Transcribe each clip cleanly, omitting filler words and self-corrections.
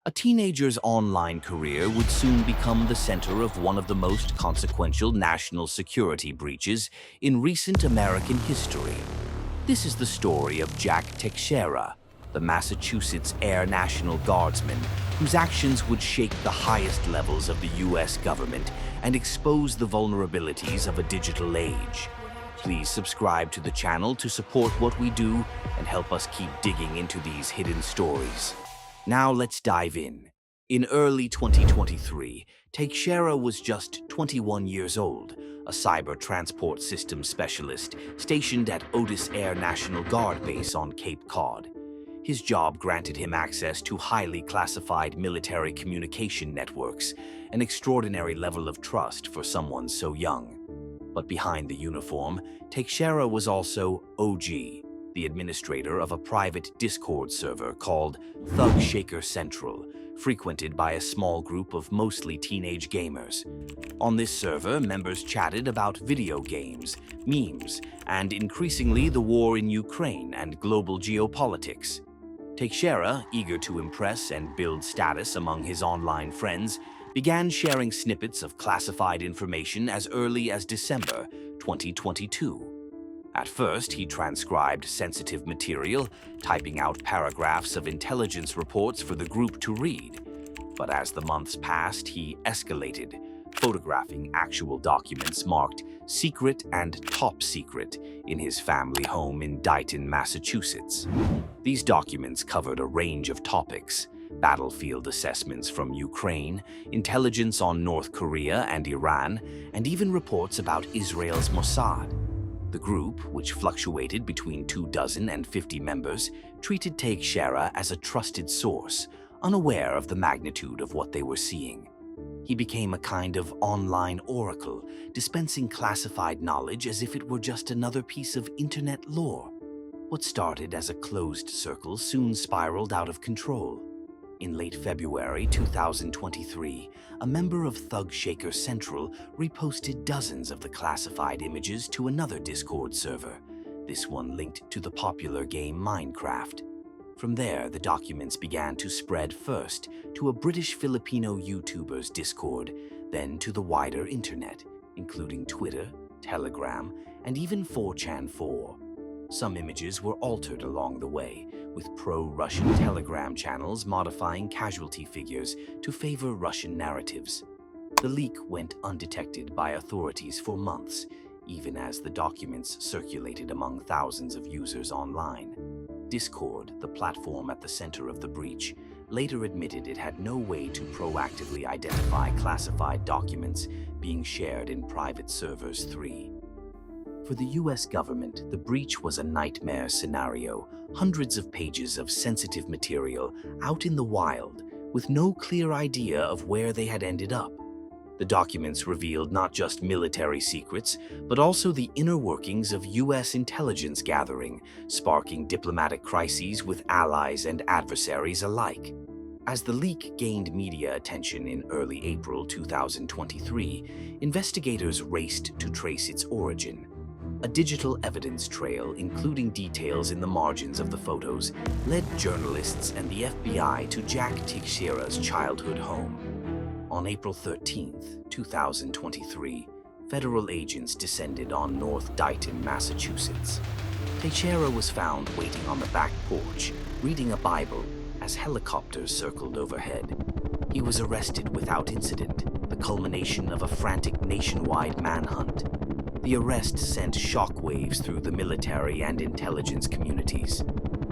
A teenager's online career would soon become the center of one of the most consequential national security breaches in recent American history. This is the story of Jack Teixeira, the Massachusetts Air National Guardsman, whose actions would shake the highest levels of the U.S. government and expose the vulnerabilities of a digital age. Please subscribe to the channel to support what we do and help us keep digging into these hidden stories. Now let's dive in. In early 2023, Teixeira was just 21 years old, a cyber transport systems specialist stationed at Otis Air National Guard Base on Cape Cod. His job granted him access to highly classified military communication networks, an extraordinary level of trust for someone so young. But behind the uniform, Teixeira was also OG, the administrator of a private Discord server called Thug Shaker Central, frequented by a small group of mostly teenage gamers. On this server, members chatted about video games, memes, and increasingly the war in Ukraine and global geopolitics. Teixeira, eager to impress and build status among his online friends, began sharing snippets of classified information as early as December 2022. At first, he transcribed sensitive material, typing out paragraphs of intelligence reports for the group to read. But as the months passed, he escalated, photographing actual documents marked secret and top secret in his family home in Dighton, Massachusetts. These documents covered a range of topics: battlefield assessments from Ukraine, intelligence on North Korea and Iran, and even reports about Israel's Mossad. The group, which fluctuated between 24 and 50 members, treated Teixeira as a trusted source, unaware of the magnitude of what they were seeing. He became a kind of online oracle, dispensing classified knowledge as if it were just another piece of internet lore. What started as a closed circle soon spiraled out of control. In late February 2023, a member of Thug Shaker Central reposted dozens of the classified images to another Discord server, this one linked to the popular game Minecraft. From there, the documents began to spread first to a British-Filipino YouTuber's Discord, then to the wider internet, including Twitter, Telegram, and even 4chan 4. Some images were altered along the way, with pro-Russian Telegram channels modifying casualty figures to favor Russian narratives. The leak went undetected by authorities for months, even as the documents circulated among thousands of users online. Discord, the platform at the center of the breach, later admitted it had no way to proactively identify classified documents being shared in private servers 3. For the U.S. government, the breach was a nightmare scenario, hundreds of pages of sensitive material out in the wild, with no clear idea of where they had ended up. The documents revealed not just military secrets, but also the inner workings of U.S. intelligence gathering, sparking diplomatic crises with allies and adversaries alike. As the leak gained media attention in early April 2023, investigators raced to trace its origin. A digital evidence trail, including details in the margins of the photos, led journalists and the FBI to Jack Teixeira's childhood home. On April 13, 2023, federal agents descended on North Dighton, Massachusetts. Teixeira was found waiting on the back porch, reading a Bible, as helicopters circled overhead. He was arrested without incident, the culmination of a frantic nationwide manhunt. The arrest sent shockwaves through the military and intelligence communities.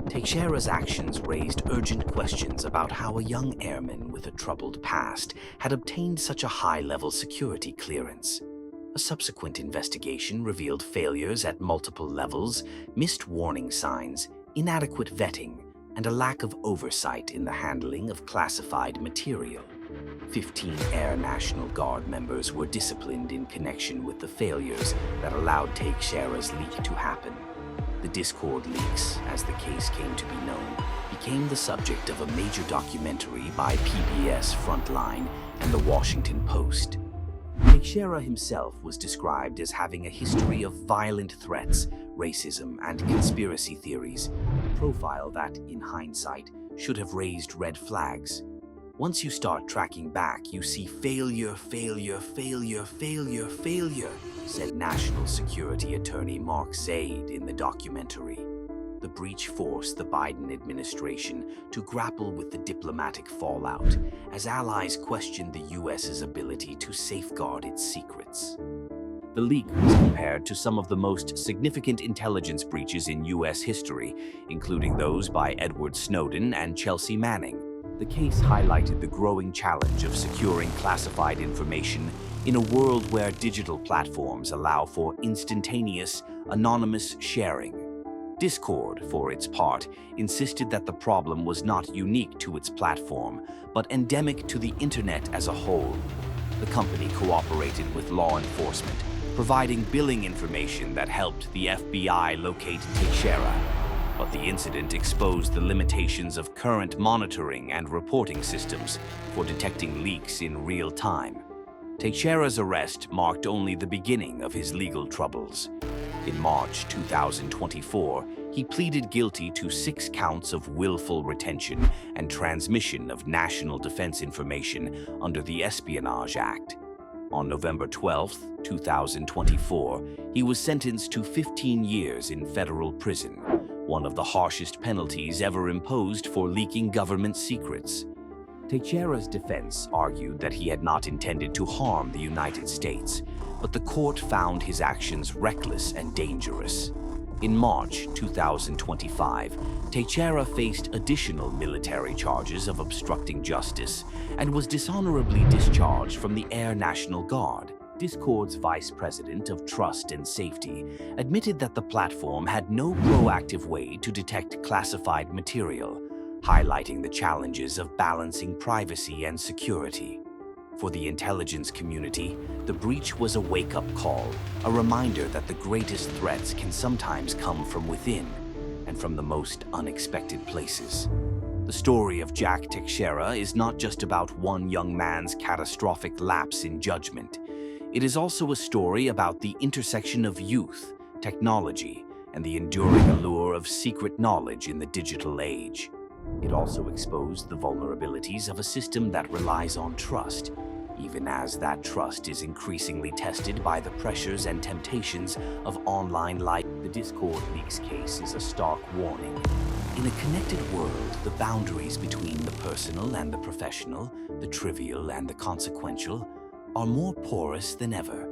Teixeira's actions raised urgent questions about how a young airman with a troubled past had obtained such a high-level security clearance. A subsequent investigation revealed failures at multiple levels, missed warning signs, inadequate vetting, and a lack of oversight in the handling of classified material. 15 Air National Guard members were disciplined in connection with the failures that allowed Teixeira's leak to happen. The Discord leaks, as the case came to be known, became the subject of a major documentary by PBS Frontline and The Washington Post. Teixeira himself was described as having a history of violent threats, racism, and conspiracy theories, a profile that, in hindsight, should have raised red flags. Once you start tracking back, you see failure, failure, failure, failure, failure, said National Security Attorney Mark Zaid in the documentary. The breach forced the Biden administration to grapple with the diplomatic fallout as allies questioned the U.S.'s ability to safeguard its secrets. The leak was compared to some of the most significant intelligence breaches in U.S. history, including those by Edward Snowden and Chelsea Manning. The case highlighted the growing challenge of securing classified information in a world where digital platforms allow for instantaneous, anonymous sharing. Discord, for its part, insisted that the problem was not unique to its platform, but endemic to the internet as a whole. The company cooperated with law enforcement, providing billing information that helped the FBI locate Teixeira. But the incident exposed the limitations of current monitoring and reporting systems for detecting leaks in real time. Teixeira's arrest marked only the beginning of his legal troubles. In March 2024, he pleaded guilty to 6 counts of willful retention and transmission of national defense information under the Espionage Act. On November 12, 2024, he was sentenced to 15 years in federal prison, one of the harshest penalties ever imposed for leaking government secrets. Teixeira's defense argued that he had not intended to harm the United States, but the court found his actions reckless and dangerous. In March 2025, Teixeira faced additional military charges of obstructing justice and was dishonorably discharged from the Air National Guard. Discord's vice president of trust and safety admitted that the platform had no proactive way to detect classified material, highlighting the challenges of balancing privacy and security. For the intelligence community, the breach was a wake-up call, a reminder that the greatest threats can sometimes come from within and from the most unexpected places. The story of Jack Teixeira is not just about one young man's catastrophic lapse in judgment. It is also a story about the intersection of youth, technology, and the enduring allure of secret knowledge in the digital age. It also exposed the vulnerabilities of a system that relies on trust, even as that trust is increasingly tested by the pressures and temptations of online life. The Discord leaks case is a stark warning. In a connected world, the boundaries between the personal and the professional, the trivial and the consequential, are more porous than ever.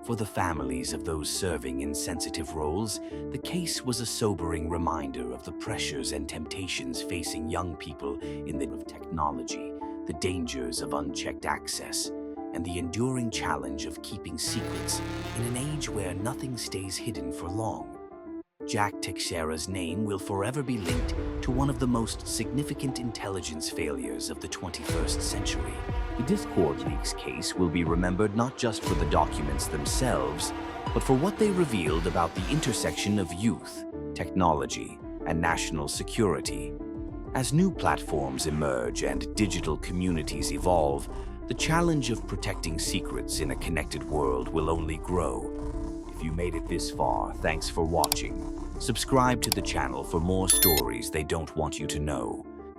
For the families of those serving in sensitive roles, the case was a sobering reminder of the pressures and temptations facing young people in the age of technology, the dangers of unchecked access, and the enduring challenge of keeping secrets in an age where nothing stays hidden for long. Jack Teixeira's name will forever be linked to one of the most significant intelligence failures of the 21st century. The Discord leaks case will be remembered not just for the documents themselves, but for what they revealed about the intersection of youth, technology, and national security. As new platforms emerge and digital communities evolve, the challenge of protecting secrets in a connected world will only grow. If you made it this far, thanks for watching. Subscribe to the channel for more stories they don't want you to know.